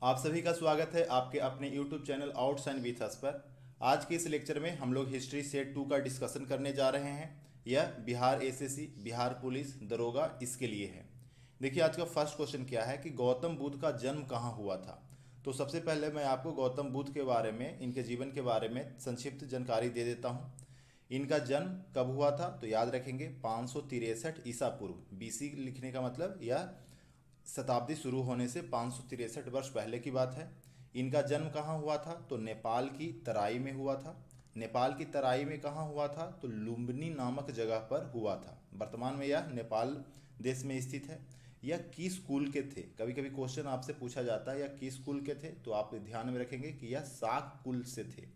आप सभी का स्वागत है आपके अपने YouTube चैनल आउटसाइन विथ अस पर। आज के इस लेक्चर में हम लोग हिस्ट्री सेट 2 का डिस्कशन करने जा रहे हैं। यह बिहार एसएससी, बिहार पुलिस, दरोगा इसके लिए है। देखिए आज का फर्स्ट क्वेश्चन क्या है कि गौतम बुद्ध का जन्म कहाँ हुआ था। तो सबसे पहले मैं आपको गौतम बुद्ध के बारे में, इनके जीवन के बारे में संक्षिप्त जानकारी दे देता हूँ। इनका जन्म कब हुआ था तो याद रखेंगे 563 ईसा पूर्व। बीसी लिखने का मतलब यह शताब्दी शुरू होने से 563 वर्ष पहले की बात है। इनका जन्म कहाँ हुआ था तो नेपाल की तराई में हुआ था। नेपाल की तराई में कहाँ हुआ था तो लुम्बिनी नामक जगह पर हुआ था। वर्तमान में यह नेपाल देश में स्थित है। यह किस कुल के थे, कभी कभी क्वेश्चन आपसे पूछा जाता है यह किस कुल के थे, तो आप ध्यान में रखेंगे कि यह शाक कुल से थे।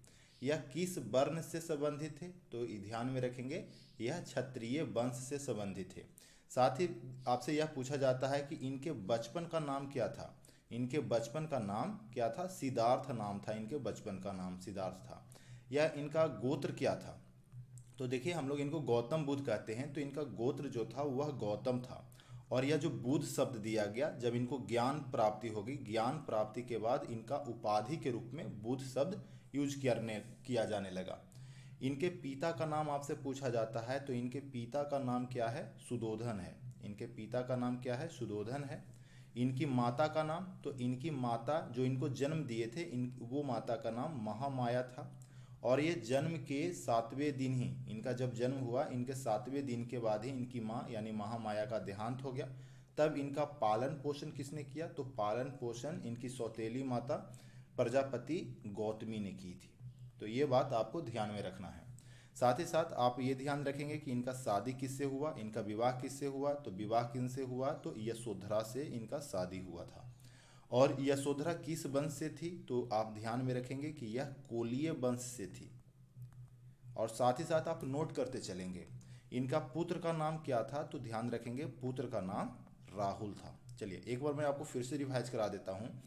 यह किस वर्ण से संबंधित थे तो ध्यान में रखेंगे यह क्षत्रिय वंश से संबंधित थे। साथ ही आपसे यह पूछा जाता है कि इनके बचपन का नाम क्या था। इनके बचपन का नाम क्या था, सिद्धार्थ नाम था। इनके बचपन का नाम सिद्धार्थ था। यह इनका गोत्र क्या था तो देखिए हम लोग इनको गौतम बुद्ध कहते हैं, तो इनका गोत्र जो था वह गौतम था। और यह जो बुद्ध शब्द दिया गया जब इनको ज्ञान प्राप्ति होगी, ज्ञान प्राप्ति के बाद इनका उपाधि के रूप में बुद्ध शब्द यूज किया जाने लगा। इनके पिता का नाम आपसे पूछा जाता है तो इनके पिता का नाम क्या है, सुदोधन है। इनके पिता का नाम क्या है, सुदोधन है। इनकी माता का नाम, तो इनकी माता जो इनको जन्म दिए थे वो माता का नाम महामाया था। और ये जन्म के 7वें दिन ही, इनका जब जन्म हुआ इनके 7वें दिन के बाद ही इनकी माँ यानी महामाया का देहांत हो गया। तब इनका पालन पोषण किसने किया तो पालन पोषण इनकी सौतेली माता प्रजापति गौतमी ने की थी। तो ये बात आपको ध्यान में रखना है। साथ ही साथ आप ये ध्यान रखेंगे कि इनका शादी किससे हुआ, इनका विवाह किससे हुआ तो विवाह किनसे हुआ तो यशोधरा से इनका शादी हुआ था। और यशोधरा किस वंश से थी तो आप ध्यान में रखेंगे कि यह कोलीय वंश से थी। और साथ ही साथ आप नोट करते चलेंगे इनका पुत्र का नाम क्या था तो ध्यान रखेंगे पुत्र का नाम राहुल था। चलिए एक बार मैं आपको फिर से रिवाइज करा देता हूँ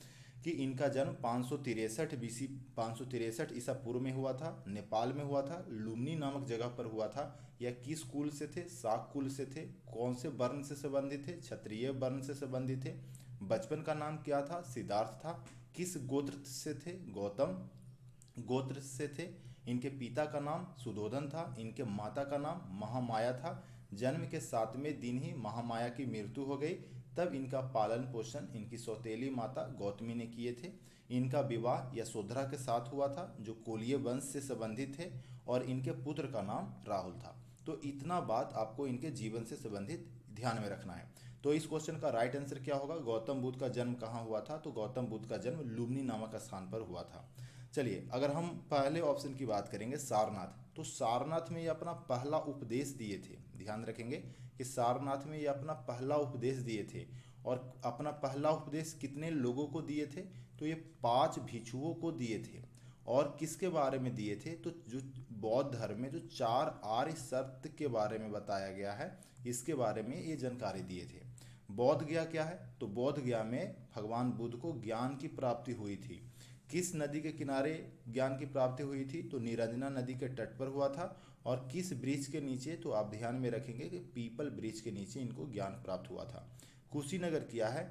कि इनका जन्म 563 बीसी 563 ईसा पूर्व में हुआ था, नेपाल में हुआ था, लुम्नी नामक जगह पर हुआ था। यह किस कुल से थे, शाक कुल से थे। कौन से वर्ण से संबंधित थे, क्षत्रिय वर्ण से संबंधित थे। बचपन का नाम क्या था, सिद्धार्थ था। किस गोत्र से थे, गौतम गोत्र से थे। इनके पिता का नाम सुदोधन था, इनके माता का नाम महामाया था। जन्म के 7वें दिन ही महामाया की मृत्यु हो गई। तब इनका पालन पोषण इनकी सौतेली माता गौतमी ने किए थे। इनका विवाह यशोधरा के साथ हुआ था जो कोलीय वंश से संबंधित थे। और इनके पुत्र का नाम राहुल था। तो इतना बात आपको इनके जीवन से संबंधित ध्यान में रखना है। तो इस क्वेश्चन का राइट आंसर क्या होगा, गौतम बुद्ध का जन्म कहाँ हुआ था तो गौतम बुद्ध का जन्म लुम्बिनी नामक स्थान पर हुआ था। चलिए अगर हम पहले ऑप्शन की बात करेंगे सारनाथ, तो सारनाथ में ये अपना पहला उपदेश दिए थे। ध्यान रखेंगे कि सारनाथ में ये अपना पहला उपदेश दिए थे। और अपना पहला उपदेश कितने लोगों को दिए थे तो ये 5 भिक्षुओं को दिए थे। और किसके बारे में दिए थे तो जो बौद्ध धर्म में जो 4 आर्य सत्य के बारे में बताया गया है, इसके बारे में ये जानकारी दिए थे। बौद्ध गया क्या है तो बौद्ध गया में भगवान बुद्ध को ज्ञान की प्राप्ति हुई थी। किस नदी के किनारे ज्ञान की प्राप्ति हुई थी तो निरंजना नदी के तट पर हुआ था। और किस ब्रिज के नीचे तो आप ध्यान में रखेंगे कि पीपल ब्रिज के नीचे इनको ज्ञान प्राप्त हुआ था। कुशीनगर किया है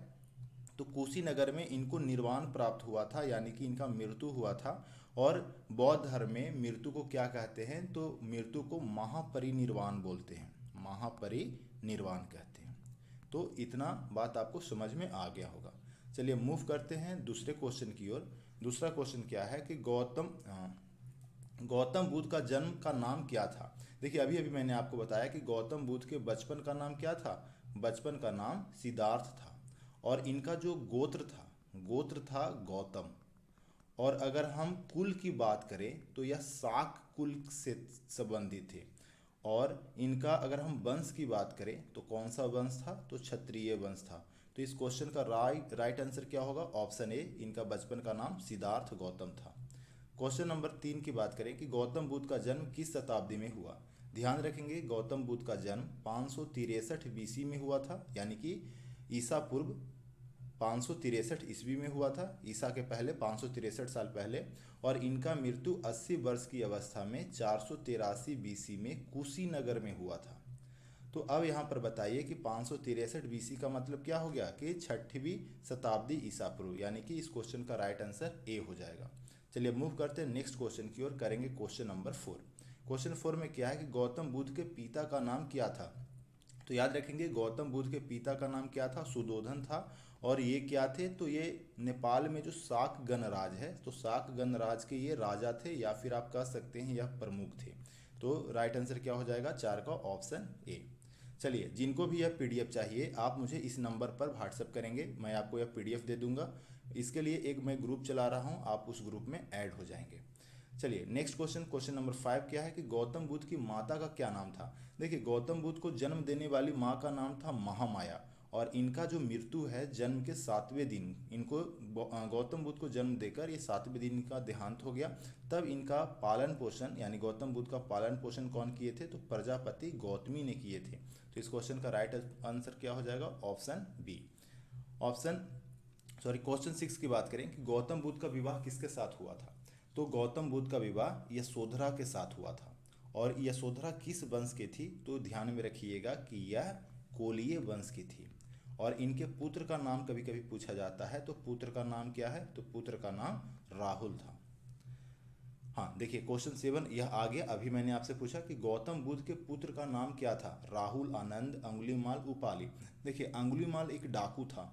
तो कुशीनगर में इनको निर्वाण प्राप्त हुआ था, यानी कि इनका मृत्यु हुआ था। और बौद्ध धर्म में मृत्यु को क्या कहते हैं तो मृत्यु को महापरिनिर्वाण बोलते हैं, महापरिनिर्वाण कहते हैं। तो इतना बात आपको समझ में आ गया होगा। चलिए मूव करते हैं दूसरे क्वेश्चन की ओर। दूसरा क्वेश्चन क्या है कि गौतम बुद्ध का जन्म का नाम क्या था। देखिए अभी अभी मैंने आपको बताया कि गौतम बुद्ध के बचपन का नाम क्या था, बचपन का नाम सिद्धार्थ था। और इनका जो गोत्र था गौतम। और अगर हम कुल की बात करें तो यह शाक कुल से संबंधित थे। और इनका अगर हम वंश की बात करें तो कौन सा वंश था तो क्षत्रिय वंश था। तो इस क्वेश्चन का राइट आंसर क्या होगा, ऑप्शन ए, इनका बचपन का नाम सिद्धार्थ गौतम था। क्वेश्चन नंबर 3 की बात करें कि गौतम बुद्ध का जन्म किस शताब्दी में हुआ। ध्यान रखेंगे गौतम बुद्ध का जन्म 563 बीसी में हुआ था, यानी कि ईसा पूर्व 563 ईस्वी में हुआ था। ईसा के पहले 563 साल पहले। और इनका मृत्यु 80 वर्ष की अवस्था में 483 बीसी में कुशीनगर में हुआ था। तो अब यहाँ पर बताइए कि 563 बीसी का मतलब क्या हो गया कि 6वीं शताब्दी ईसा पूर्व, यानी कि इस क्वेश्चन का राइट आंसर ए हो जाएगा। चलिए मूव करते हैं नेक्स्ट क्वेश्चन की ओर, करेंगे क्वेश्चन नंबर 4। क्वेश्चन 4 में क्या है कि गौतम बुद्ध के पिता का नाम क्या था। तो याद रखेंगे गौतम बुद्ध के पिता का नाम क्या था, सुदोधन था। और ये क्या थे, तो ये नेपाल में जो शाक गणराज है, तो शाक गणराज के ये राजा थे, या फिर आप कह सकते हैं यह प्रमुख थे। तो राइट आंसर क्या हो जाएगा, 4 का ऑप्शन ए। चलिए जिनको भी यह पीडीएफ चाहिए आप मुझे इस नंबर पर व्हाट्सएप करेंगे, मैं आपको यह पीडीएफ दे दूंगा। इसके लिए एक मैं ग्रुप चला रहा हूँ, आप उस ग्रुप में ऐड हो जाएंगे। चलिए नेक्स्ट क्वेश्चन, क्वेश्चन नंबर 5 क्या है कि गौतम बुद्ध की माता का क्या नाम था। देखिए गौतम बुद्ध को जन्म देने वाली माँ का नाम था महामाया, और इनका जो मृत्यु है जन्म के 7वें दिन, इनको गौतम बुद्ध को जन्म देकर ये 7वें दिन इनका देहांत हो गया। तब इनका पालन पोषण, यानी गौतम बुद्ध का पालन पोषण कौन किए थे, तो प्रजापति गौतमी ने किए थे। तो इस क्वेश्चन का राइट आंसर क्या हो जाएगा, ऑप्शन बी। क्वेश्चन 6 की बात करें कि गौतम बुद्ध का विवाह किसके साथ हुआ था। तो गौतम बुद्ध का विवाह यशोधरा के साथ हुआ था। और यशोधरा किस वंश की थी, तो ध्यान में रखिएगा कि यह कोलीय वंश की थी। और इनके पुत्र का नाम कभी कभी पूछा जाता है, तो पुत्र का नाम क्या है, तो पुत्र का नाम राहुल था। हाँ देखिए क्वेश्चन 7 यह आ गया। अभी मैंने आपसे पूछा कि गौतम बुद्ध के पुत्र का नाम क्या था, राहुल, आनंद, अंगुलीमाल, उपाली। देखिए अंगुलीमाल एक डाकू था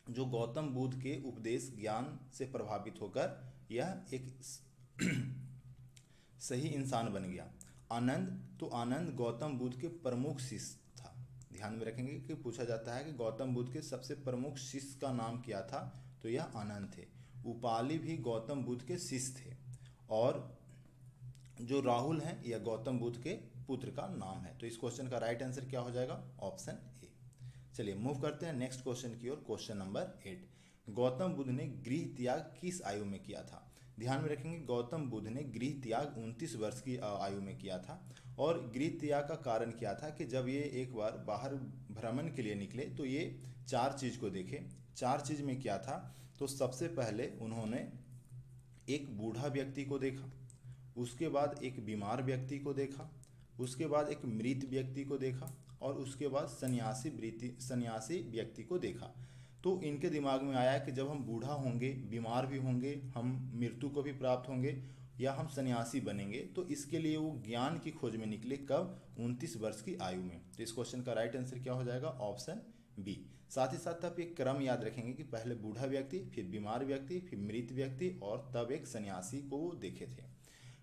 जो गौतम बुद्ध के उपदेश ज्ञान से प्रभावित होकर यह एक सही इंसान बन गया। आनंद, तो आनंद गौतम बुद्ध के प्रमुख शिष्य था। ध्यान में रखेंगे कि पूछा जाता है कि गौतम बुद्ध के सबसे प्रमुख शिष्य का नाम क्या था, तो यह आनंद थे। उपाली भी गौतम बुद्ध के शिष्य थे। और जो राहुल हैं यह गौतम बुद्ध के पुत्र का नाम है। तो इस क्वेश्चन का राइट आंसर क्या हो जाएगा, ऑप्शन ए। चलिए मूव करते हैं नेक्स्ट क्वेश्चन की ओर, क्वेश्चन नंबर 8। गौतम बुद्ध ने गृह त्याग किस आयु में किया था। ध्यान में रखेंगे गौतम बुद्ध ने गृह त्याग 29 वर्ष की आयु में किया था। और गृह त्याग का कारण क्या था कि जब ये एक बार बाहर भ्रमण के लिए निकले तो ये 4 चीज को देखे। 4 चीज में क्या था, तो सबसे पहले उन्होंने एक बूढ़ा व्यक्ति को देखा, उसके बाद एक बीमार व्यक्ति को देखा, उसके बाद एक मृत व्यक्ति को देखा, और उसके बाद सन्यासी व्यक्ति को देखा। तो इनके दिमाग में आया कि जब हम बूढ़ा होंगे, बीमार भी होंगे, हम मृत्यु को भी प्राप्त होंगे, या हम सन्यासी बनेंगे, तो इसके लिए वो ज्ञान की खोज में निकले। कब, 29 वर्ष की आयु में। तो इस क्वेश्चन का राइट आंसर क्या हो जाएगा, ऑप्शन बी। साथ ही साथ आप एक क्रम याद रखेंगे कि पहले बूढ़ा व्यक्ति, फिर बीमार व्यक्ति, फिर मृत व्यक्ति, और तब एक सन्यासी को वो देखे थे।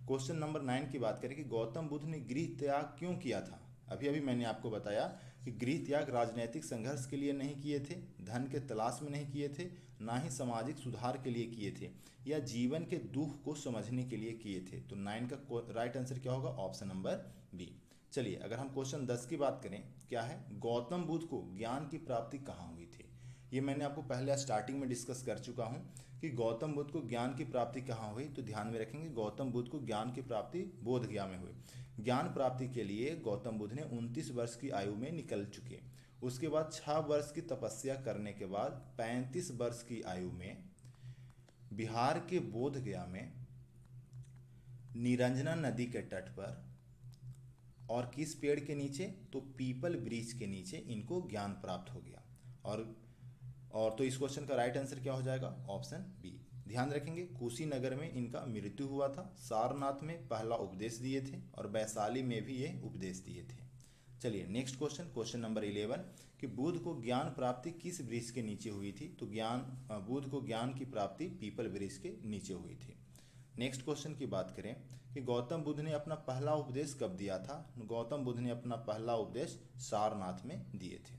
क्वेश्चन नंबर 9 की बात करें कि गौतम बुद्ध ने गृह त्याग क्यों किया था। अभी अभी मैंने आपको बताया कि गृह त्याग राजनीतिक संघर्ष के लिए नहीं किए थे, धन के तलाश में नहीं किए थे, ना ही सामाजिक सुधार के लिए किए थे, या जीवन के दुख को समझने के लिए किए थे। तो 9 का राइट आंसर क्या होगा, ऑप्शन नंबर बी। चलिए अगर हम क्वेश्चन 10 की बात करें, क्या है, गौतम बुद्ध को ज्ञान की प्राप्ति कहाँ हुई थी। ये मैंने आपको पहले स्टार्टिंग में डिस्कस कर चुका हूँ कि गौतम बुद्ध को ज्ञान की प्राप्ति कहाँ हुई। तो ध्यान में रखेंगे गौतम बुद्ध को ज्ञान की प्राप्ति बोध गया में हुई। ज्ञान प्राप्ति के लिए गौतम बुद्ध ने 29 वर्ष की आयु में निकल चुके। उसके बाद 6 वर्ष की तपस्या करने के बाद 35 वर्ष की आयु में बिहार के बोध गया में निरंजना नदी के तट पर, और किस पेड़ के नीचे, तो पीपल वृक्ष के नीचे इनको ज्ञान प्राप्त हो गया। और तो इस क्वेश्चन का राइट आंसर क्या हो जाएगा, ऑप्शन बी। ध्यान रखेंगे कुशीनगर में इनका मृत्यु हुआ था, सारनाथ में पहला उपदेश दिए थे, और वैशाली में भी ये उपदेश दिए थे। चलिए नेक्स्ट क्वेश्चन, क्वेश्चन नंबर 11 कि बुद्ध को ज्ञान प्राप्ति किस वृक्ष के नीचे हुई थी। तो बुद्ध को ज्ञान की प्राप्ति पीपल वृक्ष के नीचे हुई थी। नेक्स्ट क्वेश्चन की बात करें कि गौतम बुद्ध ने अपना पहला उपदेश कब दिया था। गौतम बुद्ध ने अपना पहला उपदेश सारनाथ में दिए थे।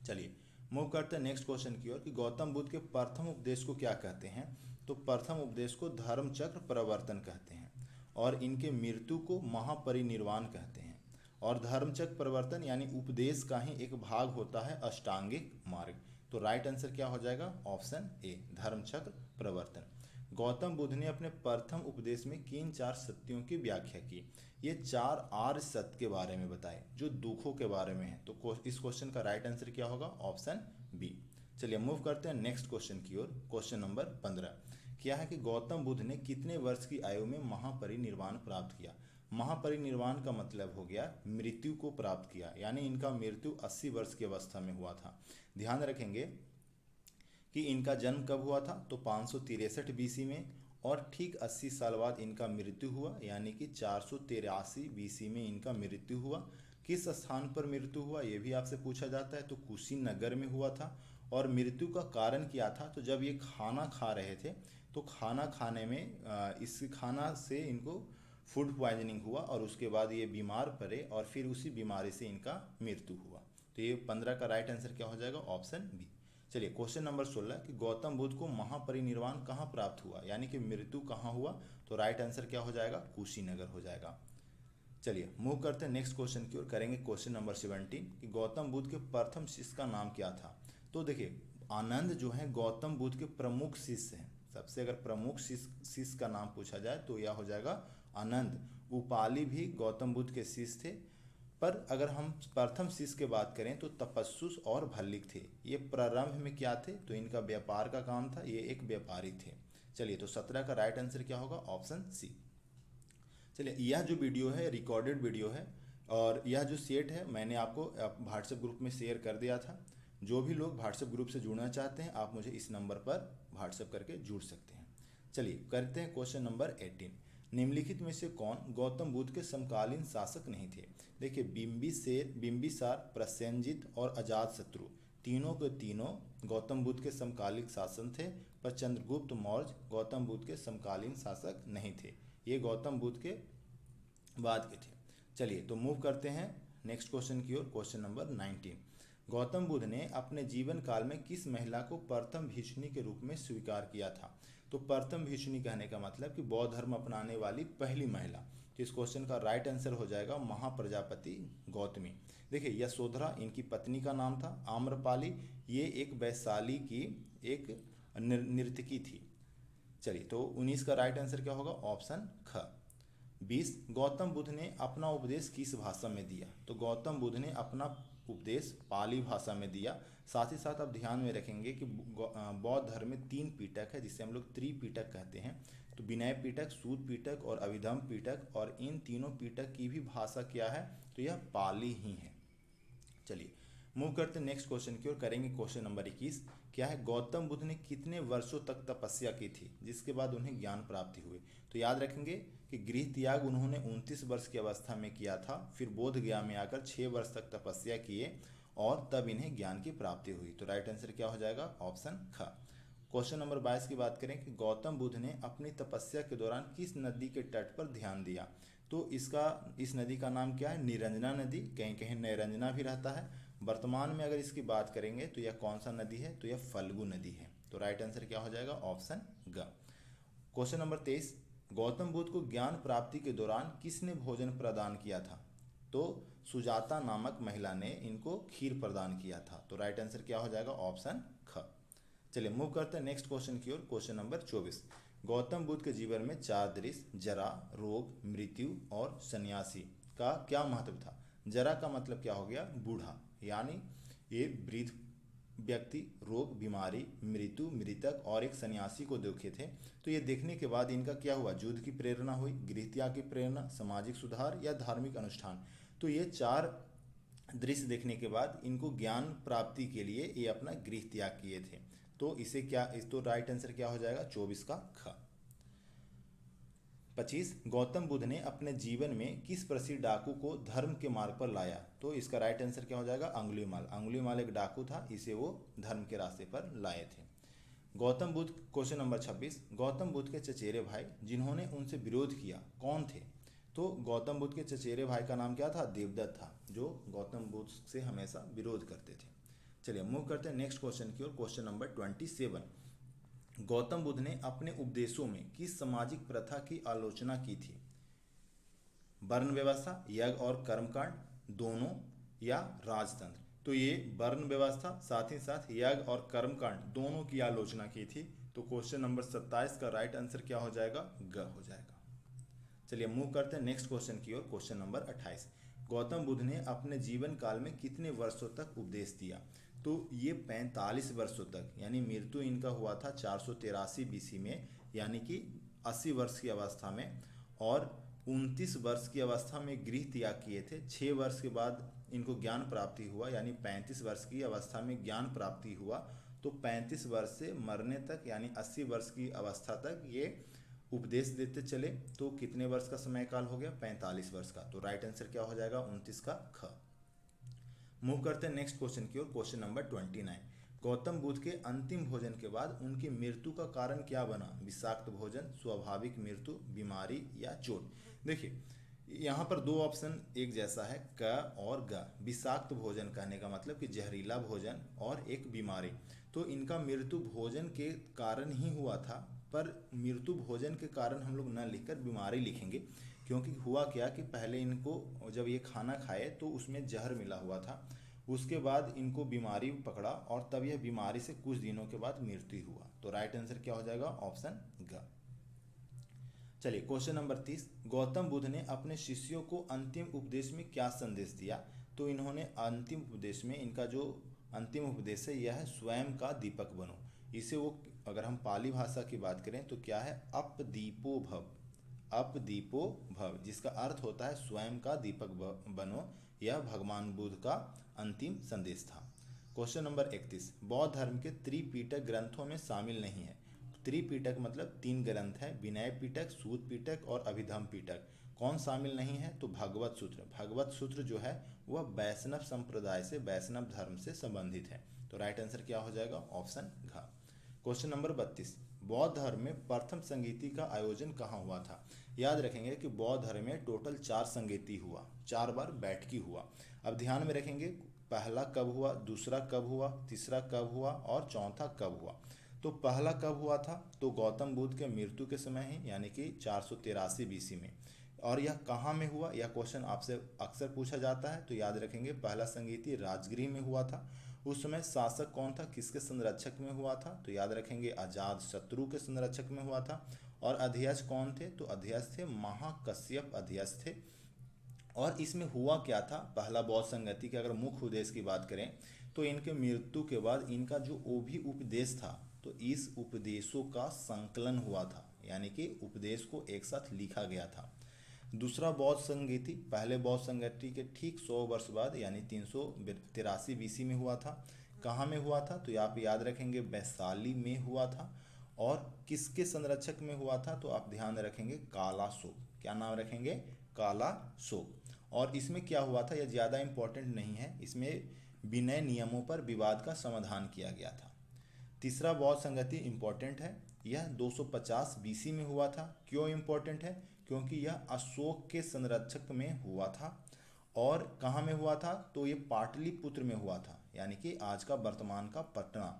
चलिए मूव करते हैं नेक्स्ट क्वेश्चन की ओर कि गौतम बुद्ध के प्रथम उपदेश को क्या कहते हैं। तो प्रथम उपदेश को धर्मचक्र प्रवर्तन कहते हैं, और इनके मृत्यु को महापरिनिर्वाण कहते हैं। और धर्मचक्र प्रवर्तन यानी उपदेश का ही एक भाग होता है अष्टांगिक मार्ग। तो राइट आंसर क्या हो जाएगा, ऑप्शन ए, धर्मचक्र प्रवर्तन। गौतम बुद्ध ने अपने प्रथम उपदेश में किन 4 सत्यों की व्याख्या की। ये 4 आर्य सत्य के बारे में बताए जो दुखों के बारे में है। तो इस क्वेश्चन का राइट आंसर क्या होगा, ऑप्शन बी। चलिए मूव करते हैं नेक्स्ट क्वेश्चन की ओर, क्वेश्चन नंबर 15 क्या है कि गौतम बुद्ध ने कितने वर्ष की आयु में महापरिनिर्वाण प्राप्त किया। महापरिनिर्वाण का मतलब हो गया मृत्यु को प्राप्त किया, यानी इनका मृत्यु 80 वर्ष की अवस्था में हुआ था। ध्यान रखेंगे कि इनका जन्म कब हुआ था, तो 563 बीसी में, और ठीक 80 साल बाद इनका मृत्यु हुआ, यानी कि 483 बीसी में इनका मृत्यु हुआ। किस स्थान पर मृत्यु हुआ ये भी आपसे पूछा जाता है, तो कुशीनगर में हुआ था। और मृत्यु का कारण क्या था, तो जब ये खाना खा रहे थे तो खाना खाने में इस खाना से इनको फूड पॉइजनिंग हुआ और उसके बाद ये बीमार पड़े और फिर उसी बीमारी से इनका मृत्यु हुआ। तो ये 15 का राइट आंसर क्या हो जाएगा, ऑप्शन बी। चलिए क्वेश्चन नंबर 16 कि गौतम बुद्ध को महापरिनिर्वाण कहाँ प्राप्त हुआ, यानी कि मृत्यु कहाँ हुआ, तो राइट आंसर क्या हो जाएगा, कुशीनगर हो जाएगा। चलिए मूव करते हैं नेक्स्ट क्वेश्चन की ओर, करेंगे क्वेश्चन नंबर 17 कि गौतम बुद्ध के प्रथम शिष्य का नाम क्या था। तो देखिए आनंद जो है गौतम बुद्ध के प्रमुख शिष्य हैं। सबसे अगर प्रमुख शिष्य का नाम पूछा जाए तो यह हो जाएगा आनंद। उपाली भी गौतम बुद्ध के शिष्य थे, पर अगर हम प्रथम शिष्य की बात करें तो तपस्सुस और भल्लिक थे। ये प्रारंभ में क्या थे, तो इनका व्यापार का काम था, ये एक व्यापारी थे। चलिए तो 17 का राइट आंसर क्या होगा, ऑप्शन सी। चलिए यह जो वीडियो है रिकॉर्डेड वीडियो है और यह जो सेट है मैंने आपको व्हाट्सएप ग्रुप में शेयर कर दिया था। जो भी लोग व्हाट्सएप ग्रुप से जुड़ना चाहते हैं आप मुझे इस नंबर पर व्हाट्सएप करके जुड़ सकते हैं। चलिए करते हैं क्वेश्चन नंबर 18। निम्नलिखित में से कौन गौतम बुद्ध के समकालीन शासक नहीं थे। देखिए बिंबिसार, प्रसेनजित और अजातशत्रु तीनों के तीनों गौतम बुद्ध के समकालीन शासक थे, पर चंद्रगुप्त मौर्य गौतम बुद्ध के समकालीन शासक नहीं थे, ये गौतम बुद्ध के बाद के थे। चलिए तो मूव करते हैं नेक्स्ट क्वेश्चन की ओर, क्वेश्चन नंबर 19। गौतम बुद्ध ने अपने जीवन काल में किस महिला को प्रथम भिक्षुणी के रूप में स्वीकार किया था। तो प्रथम भिक्षुणी कहने का मतलब कि बौद्ध धर्म अपनाने वाली पहली महिला। तो इस क्वेश्चन का राइट आंसर हो जाएगा महाप्रजापति गौतमी। देखिए यशोधरा इनकी पत्नी का नाम था। आम्रपाली ये एक वैशाली की एक नर्तकी थी। चलिए तो 19 का राइट आंसर क्या होगा, ऑप्शन ख। 20 गौतम बुद्ध ने अपना उपदेश किस भाषा में दिया। तो गौतम बुद्ध ने अपना उपदेश पाली भाषा में दिया। साथ ही साथ आप ध्यान में रखेंगे कि बौद्ध धर्म में 3 पीटक है जिसे हम लोग त्रिपीटक कहते हैं। तो विनय पीटक, सूत पीटक और अभिधम पीटक, और इन तीनों पीटक की भी भाषा क्या है, तो यह पाली ही है। चलिए मूव करते हैं नेक्स्ट क्वेश्चन की ओर, करेंगे क्वेश्चन नंबर 21। क्या है, गौतम बुद्ध ने कितने वर्षों तक तपस्या की थी जिसके बाद उन्हें ज्ञान प्राप्ति हुई। तो याद रखेंगे कि गृह त्याग उन्होंने 29 वर्ष की अवस्था में किया था, फिर बोध गया में आकर 6 वर्ष तक तपस्या किए और तब इन्हें ज्ञान की प्राप्ति हुई। तो राइट आंसर क्या हो जाएगा, ऑप्शन ख। क्वेश्चन नंबर 22 की बात करें कि गौतम बुद्ध ने अपनी तपस्या के दौरान किस नदी के तट पर ध्यान दिया। तो इस नदी का नाम क्या है, निरंजना नदी, कहीं कहीं नैरंजना भी रहता है। वर्तमान में अगर इसकी बात करेंगे तो यह कौन सा नदी है, तो यह फल्गु नदी है। तो राइट आंसर क्या हो जाएगा, ऑप्शन ग। क्वेश्चन नंबर 23 गौतम बुद्ध को ज्ञान प्राप्ति के दौरान किसने भोजन प्रदान किया था। तो सुजाता नामक महिला ने इनको खीर प्रदान किया था। तो राइट आंसर क्या हो जाएगा, ऑप्शन ख। चलिए मूव करते हैं नेक्स्ट क्वेश्चन की ओर, क्वेश्चन नंबर 24। गौतम बुद्ध के जीवन में 4 दृश्य जरा, रोग, मृत्यु और सन्यासी का क्या महत्व था। जरा का मतलब क्या हो गया, बूढ़ा, यानी ये वृद्ध व्यक्ति रोग, बीमारी, मृत्यु, मृतक और एक सन्यासी को देखे थे। तो ये देखने के बाद इनका क्या हुआ, युद्ध की प्रेरणा हुई, गृह त्याग की प्रेरणा, सामाजिक सुधार या धार्मिक अनुष्ठान। तो ये 4 दृश्य देखने के बाद इनको ज्ञान प्राप्ति के लिए ये अपना गृह त्याग किए थे। तो इसे क्या, इस तो राइट आंसर क्या हो जाएगा, 24 का ख। 25 गौतम बुद्ध ने अपने जीवन में किस प्रसिद्ध डाकू को धर्म के मार्ग पर लाया। तो इसका राइट आंसर क्या हो जाएगा, अंगुलीमाल। अंगुलीमाल एक डाकू था, इसे वो धर्म के रास्ते पर लाए थे। गौतम बुद्ध, क्वेश्चन नंबर 26 गौतम बुद्ध के चचेरे भाई जिन्होंने उनसे विरोध किया कौन थे। तो गौतम बुद्ध के चचेरे भाई का नाम क्या था, देवदत्त था, जो गौतम बुद्ध से हमेशा विरोध करते थे। चलिए मूव करते हैं नेक्स्ट क्वेश्चन की ओर, क्वेश्चन नंबर 27। गौतम बुद्ध ने अपने उपदेशों में किस सामाजिक प्रथा की आलोचना की थी। वर्ण व्यवस्था, यज्ञ और कर्मकांड, दोनों, या राजतंत्र। तो ये वर्ण व्यवस्था साथ ही साथ यज्ञ और कर्मकांड दोनों की आलोचना की थी। तो क्वेश्चन नंबर 27 का राइट आंसर क्या हो जाएगा, ग हो जाएगा। चलिए मूव करते हैं नेक्स्ट क्वेश्चन की ओर, क्वेश्चन नंबर 28। गौतम बुद्ध ने अपने जीवन काल में कितने वर्षों तक उपदेश दिया। तो ये 45 वर्षों तक, यानी मृत्यु इनका हुआ था 483 बीसी में, यानी कि 80 वर्ष की अवस्था में, और 29 वर्ष की अवस्था में गृह त्याग किए थे। 6 वर्ष के बाद इनको ज्ञान प्राप्ति हुआ, यानी 35 वर्ष की अवस्था में ज्ञान प्राप्ति हुआ। तो 35 वर्ष से मरने तक यानी 80 वर्ष की अवस्था तक ये उपदेश देते चले। तो कितने वर्ष का समय काल हो गया? 45 वर्ष का। तो राइट आंसर क्या हो जाएगा? 29 का ख। मूव करते हैं नेक्स्ट क्वेश्चन की ओर। Question number 29। गौतम बुद्ध के अंतिम भोजन के बाद उनकी मृत्यु का कारण क्या बना? विषाक्त भोजन, स्वाभाविक मृत्यु, बीमारी या चोट? देखिए यहाँ पर दो ऑप्शन एक जैसा है, क और ग। विषाक्त भोजन कहने का मतलब कि जहरीला भोजन, और एक बीमारी। तो इनका मृत्यु भोजन के कारण ही हुआ था, पर मृत्यु भोजन के कारण हम लोग न लिखकर बीमारी लिखेंगे, क्योंकि हुआ क्या कि पहले इनको जब ये खाना खाए तो उसमें जहर मिला हुआ था, उसके बाद इनको बीमारी पकड़ा और तब यह बीमारी से कुछ दिनों के बाद मृत्यु हुआ। तो राइट आंसर क्या हो जाएगा? ऑप्शन ग। चलिए क्वेश्चन नंबर 30। गौतम बुद्ध ने अपने शिष्यों को अंतिम उपदेश में क्या संदेश दिया? तो इन्होंने अंतिम उपदेश में, इनका जो अंतिम उपदेश है यह है स्वयं का दीपक बनो। इसे वो, अगर हम पाली भाषा की बात करें तो क्या है? अपदीपो भव। अपदीपो भव, जिसका अर्थ होता है स्वयं का दीपक बनो। यह भगवान बुद्ध का अंतिम संदेश था। Question number 31। बौद्ध धर्म के त्रिपिटक ग्रंथों में शामिल नहीं है। त्रिपिटक मतलब 3 ग्रंथ है, विनय पिटक, सूत पिटक और अभिधम पिटक। कौन शामिल नहीं है? तो भगवत सूत्र। भगवत सूत्र जो है वह वैष्णव संप्रदाय से, वैष्णव धर्म से संबंधित है। तो राइट आंसर क्या हो जाएगा? ऑप्शन घ। Question number 32। बौद्ध धर्म में प्रथम संगीति का आयोजन कहाँ हुआ था? याद रखेंगे कि बौद्ध धर्म में टोटल 4 संगीति हुआ, 4 बार बैठकी हुआ। अब ध्यान में रखेंगे पहला कब हुआ, दूसरा कब हुआ, तीसरा कब हुआ और चौथा कब हुआ। तो पहला कब हुआ था? तो गौतम बुद्ध के मृत्यु के समय ही, यानी कि 483 BC में। और यह कहाँ में हुआ? यह क्वेश्चन आपसे अक्सर पूछा जाता है, तो याद रखेंगे पहला संगीति राजगृह में हुआ था। उस समय शासक कौन था, किसके संरक्षक में हुआ था? तो याद रखेंगे अजात शत्रु के संरक्षक में हुआ था। और अध्यक्ष कौन थे? तो अध्यक्ष थे महाकश्यप अध्यक्ष थे। और इसमें हुआ क्या था? पहला बौद्ध संगति के अगर मुख्य उद्देश्य की बात करें तो इनके मृत्यु के बाद इनका जो भी उपदेश था, तो इस उपदेशों का संकलन हुआ था, यानी कि उपदेश को एक साथ लिखा गया था। दूसरा बौद्ध संगीति पहले बौद्ध संगति के ठीक 100 वर्ष बाद, यानी 383 BC में हुआ था। कहाँ में हुआ था? तो आप याद रखेंगे वैशाली में हुआ था। और किसके संरक्षक में हुआ था? तो आप ध्यान रखेंगे कालाशोक। क्या नाम रखेंगे? कालाशोक। और इसमें क्या हुआ था? यह ज़्यादा इंपॉर्टेंट नहीं है, इसमें विनय नियमों पर विवाद का समाधान किया गया था। तीसरा बौद्ध संगति इंपॉर्टेंट है, यह 250 BC में हुआ था। क्यों इंपॉर्टेंट है? क्योंकि यह अशोक के संरक्षक में हुआ था। और कहाँ में हुआ था? तो ये पाटलिपुत्र में हुआ था, यानी कि आज का वर्तमान का पटना।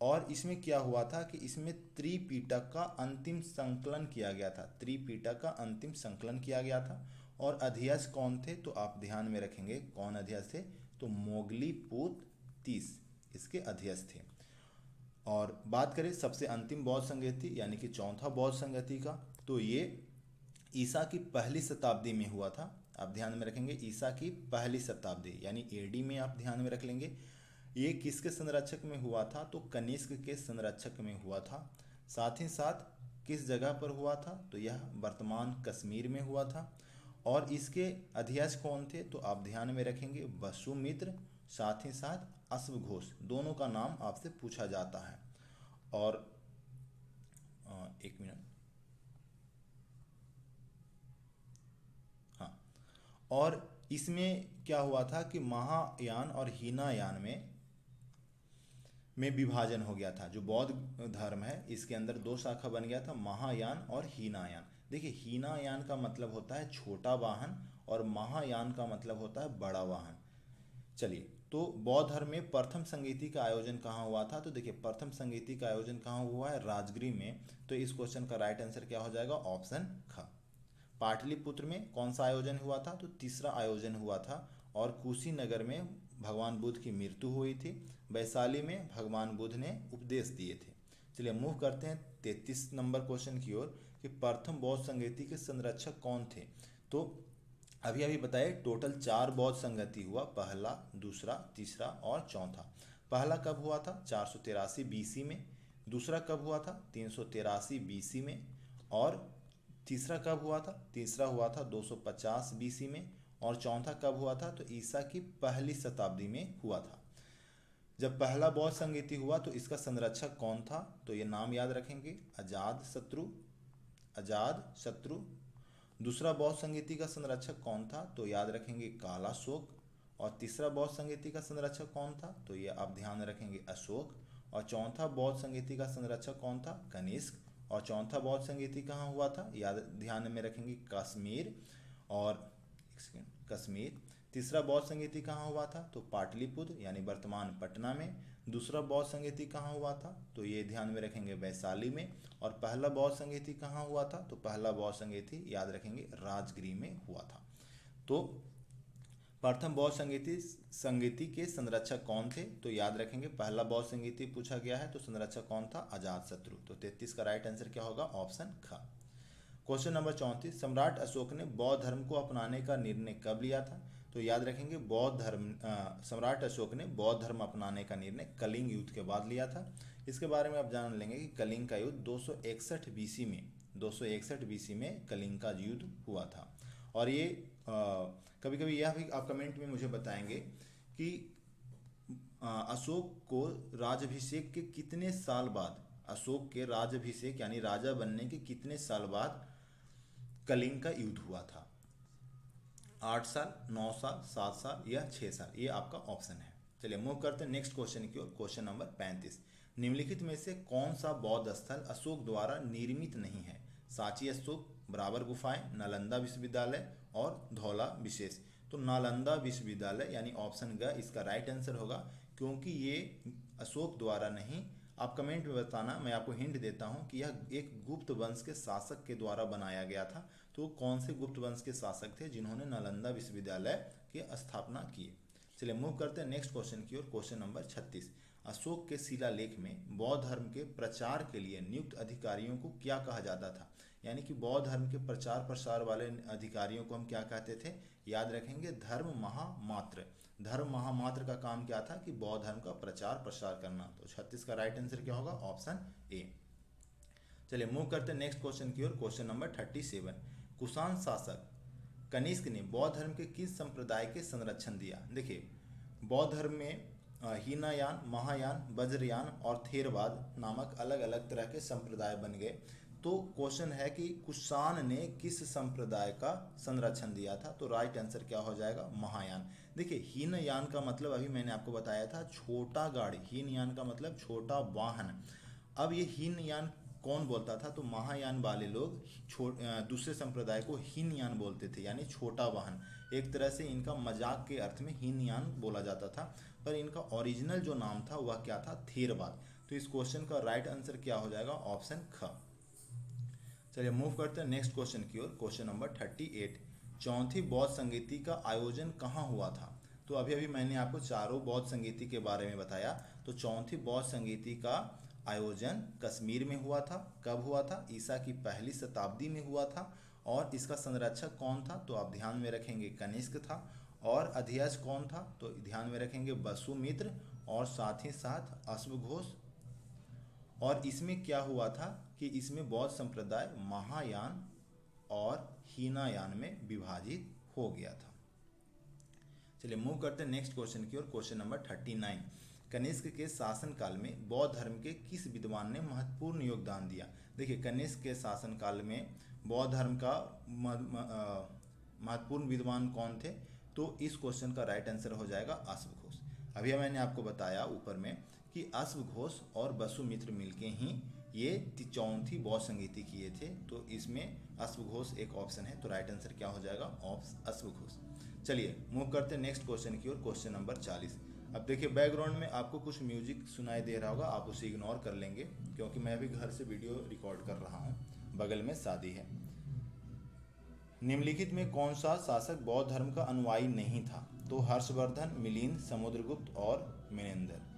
और इसमें क्या हुआ था कि इसमें त्रिपिटक का अंतिम संकलन किया गया था। त्रिपिटक का अंतिम संकलन किया गया था। और अध्यक्ष कौन थे? तो आप ध्यान में रखेंगे कौन अध्यक्ष थे? तो मोगलीपुत्र 30 इसके अध्यक्ष थे। और बात करें सबसे अंतिम बौद्ध संगति यानी कि चौथा बौद्ध संगति का, तो ये ईसा की पहली शताब्दी में हुआ था। आप ध्यान में रखेंगे ईसा की पहली शताब्दी यानी AD में आप ध्यान में रख लेंगे। ये किसके संरक्षक में हुआ था? तो कनिष्क के संरक्षक में हुआ था। साथ ही साथ किस जगह पर हुआ था? तो यह वर्तमान कश्मीर में हुआ था। और इसके अध्यक्ष कौन थे? तो आप ध्यान में रखेंगे वसुमित्र, साथ ही साथ अश्वघोष, दोनों का नाम आपसे पूछा जाता है। और एक मिनट, हाँ, और इसमें क्या हुआ था कि महायान और हीनायान में विभाजन हो गया था। जो बौद्ध धर्म है इसके अंदर 2 शाखा बन गया था, महायान और हीनायान। देखिए हीनायान का मतलब होता है छोटा वाहन और महायान का मतलब होता है बड़ा वाहन। चलिए, तो बौद्ध धर्म में प्रथम संगीति का आयोजन कहाँ हुआ था? तो देखिए प्रथम संगीति का आयोजन कहाँ हुआ है? राजगृह में। तो इस क्वेश्चन का राइट आंसर क्या हो जाएगा? ऑप्शन ख। पाटलिपुत्र में कौन सा आयोजन हुआ था? तो तीसरा आयोजन हुआ था। और कुशीनगर में भगवान बुद्ध की मृत्यु हुई थी। वैशाली में भगवान बुद्ध ने उपदेश दिए थे। चलिए मूव करते हैं 33 नंबर क्वेश्चन की ओर कि प्रथम बौद्ध संगीति के संरक्षक कौन थे? तो अभी बताए टोटल 4 बौद्ध संगति हुआ, पहला, दूसरा, तीसरा और चौथा। पहला कब हुआ था? 483 BC में। दूसरा कब हुआ था? 383 BC में। और तीसरा कब हुआ था? तीसरा हुआ था 250 बीसी में। और चौथा कब हुआ था? तो ईसा की पहली शताब्दी में हुआ था। जब पहला बौद्ध संगीति हुआ तो इसका संरक्षक कौन था? तो ये नाम याद रखेंगे, अजात शत्रु। अजात शत्रु। दूसरा बौद्ध संगीति का संरक्षक कौन था? तो याद रखेंगे कालाशोक। और तीसरा बौद्ध संगीति का संरक्षक कौन था? तो ये आप ध्यान रखेंगे अशोक। और चौथा बौद्ध संगीति का संरक्षक कौन था? कनिष्क। और चौथा बौद्ध संगीति कहाँ हुआ था? याद ध्यान में रखेंगे कश्मीर। और एक सेकेंड, कश्मीर। तीसरा बौद्ध संगीति कहाँ हुआ था? तो पाटलिपुत्र यानी वर्तमान पटना में। दूसरा बौद्ध संगीति कहाँ हुआ था? तो ये ध्यान में रखेंगे वैशाली में। और पहला बौद्ध संगीति कहाँ हुआ था? तो पहला बौद्ध संगीति याद रखेंगे राजगीर में हुआ था। तो प्रथम बौद्ध संगीति के संरक्षक कौन थे? तो याद रखेंगे पहला बौद्ध संगीति पूछा गया है तो संरक्षक कौन था? अजातशत्रु। तो 33 का राइट आंसर क्या होगा? ऑप्शन ख। क्वेश्चन नंबर 34, सम्राट अशोक ने बौद्ध धर्म को अपनाने का निर्णय कब लिया था? तो याद रखेंगे सम्राट अशोक ने बौद्ध धर्म अपनाने का निर्णय कलिंग युद्ध के बाद लिया था। इसके बारे में आप जान लेंगे कि कलिंग का युद्ध 261 बीसी में कलिंग का युद्ध हुआ था। और ये कभी कभी यह भी आप कमेंट में मुझे बताएंगे कि अशोक को राज्याभिषेक के कितने साल बाद, अशोक के राज्याभिषेक यानी राजा बनने के कितने साल बाद कलिंग का युद्ध हुआ था? 8 साल, 9 साल, 7 साल या 6 साल? ये आपका ऑप्शन है। चलिए मूव करते हैं नेक्स्ट क्वेश्चन की ओर। क्वेश्चन नंबर 35, निम्नलिखित में से कौन सा बौद्ध स्थल अशोक द्वारा निर्मित नहीं है? सांची स्तूप, बराबर गुफाएं, नालंदा विश्वविद्यालय और धौला विशेष। तो नालंदा विश्वविद्यालय यानी ऑप्शन ग इसका राइट आंसर होगा, क्योंकि ये अशोक द्वारा नहीं। आप कमेंट में बताना, मैं आपको हिंट देता हूं कि यह एक गुप्त वंश के शासक के द्वारा बनाया गया था। तो कौन से गुप्त वंश के शासक थे जिन्होंने नालंदा विश्वविद्यालय की स्थापना की? चलिए मूव करते हैं नेक्स्ट क्वेश्चन की ओर। क्वेश्चन नंबर 36, अशोक के शिलालेख में बौद्ध धर्म के प्रचार के लिए नियुक्त अधिकारियों को क्या कहा जाता था? यानी कि बौद्ध धर्म के प्रचार प्रसार वाले अधिकारियों को हम क्या कहते थे? याद रखेंगे धर्म महामात्र। धर्म महामात्र का काम क्या था? कि बौद्ध धर्म का प्रचार प्रसार करना। तो 36 का राइट आंसर क्या होगा? Option A. चलिए मूव करते हैं नेक्स्ट क्वेश्चन की ओर। क्वेश्चन नंबर 37, कुषाण शासक कनिष्क ने बौद्ध धर्म के किस संप्रदाय के संरक्षण दिया? देखिए, बौद्ध धर्म में हीनयान, महायान, वज्रयान और थेरवाद नामक अलग अलग तरह के संप्रदाय बन गए। तो क्वेश्चन है कि कुषाण ने किस संप्रदाय का संरक्षण दिया था? तो राइट आंसर क्या हो जाएगा? महायान। देखिए, हीनयान का मतलब अभी मैंने आपको बताया था छोटा गाड़ी, हीनयान का मतलब छोटा वाहन। अब ये हीनयान कौन बोलता था? तो महायान वाले लोग दूसरे संप्रदाय को हीनयान बोलते थे, यानी छोटा वाहन। एक तरह से इनका मजाक के अर्थ में हीनयान बोला जाता था, पर इनका ओरिजिनल जो नाम था वह क्या था? थेरवाद। तो इस क्वेश्चन का राइट आंसर क्या हो जाएगा? ऑप्शन ख। चलिए मूव करते हैं नेक्स्ट क्वेश्चन की ओर। क्वेश्चन नंबर 38, चौथी बौद्ध संगीति का आयोजन कहाँ हुआ था? तो अभी अभी मैंने आपको चारों बौद्ध संगीति के बारे में बताया। तो चौथी बौद्ध संगीति का आयोजन कश्मीर में हुआ था। कब हुआ था? ईसा की पहली शताब्दी में हुआ था। और इसका संरक्षक कौन था? तो आप ध्यान में रखेंगे कनिष्क था। और अध्यक्ष कौन था? तो ध्यान में रखेंगे वसुमित्र और साथ ही साथ अश्वघोष। और इसमें क्या हुआ था कि इसमें बौद्ध संप्रदाय महायान और हीनयान में विभाजित हो गया था। चलिए मूव करते हैं नेक्स्ट क्वेश्चन की ओर। क्वेश्चन नंबर 39, कनिष्क के शासनकाल में बौद्ध धर्म के किस विद्वान ने महत्वपूर्ण योगदान दिया? देखिए, कनिष्क के शासनकाल में बौद्ध धर्म का महत्वपूर्ण विद्वान कौन थे? तो इस क्वेश्चन का राइट आंसर हो जाएगा अश्वघोष। अभी मैंने आपको बताया ऊपर में कि अश्वघोष और वसुमित्र मिलके ही ये चौथी बौद्ध संगीति किए थे। तो इसमें अश्वघोष एक ऑप्शन है। तो राइट आंसर क्या हो जाएगा? अश्वघोष। चलिए मूव करते हैं नेक्स्ट क्वेश्चन की ओर। Question number 40। अब देखिए, बैकग्राउंड में आपको कुछ म्यूजिक सुनाई दे रहा होगा, आप उसे इग्नोर कर लेंगे क्योंकि मैं भी घर से वीडियो रिकॉर्ड कर रहा हूँ, बगल में शादी है। निम्नलिखित में कौन सा शासक बौद्ध धर्म का अनुयायी नहीं था? तो हर्षवर्धन, मिलिंद, समुद्रगुप्त और मेनेंदर।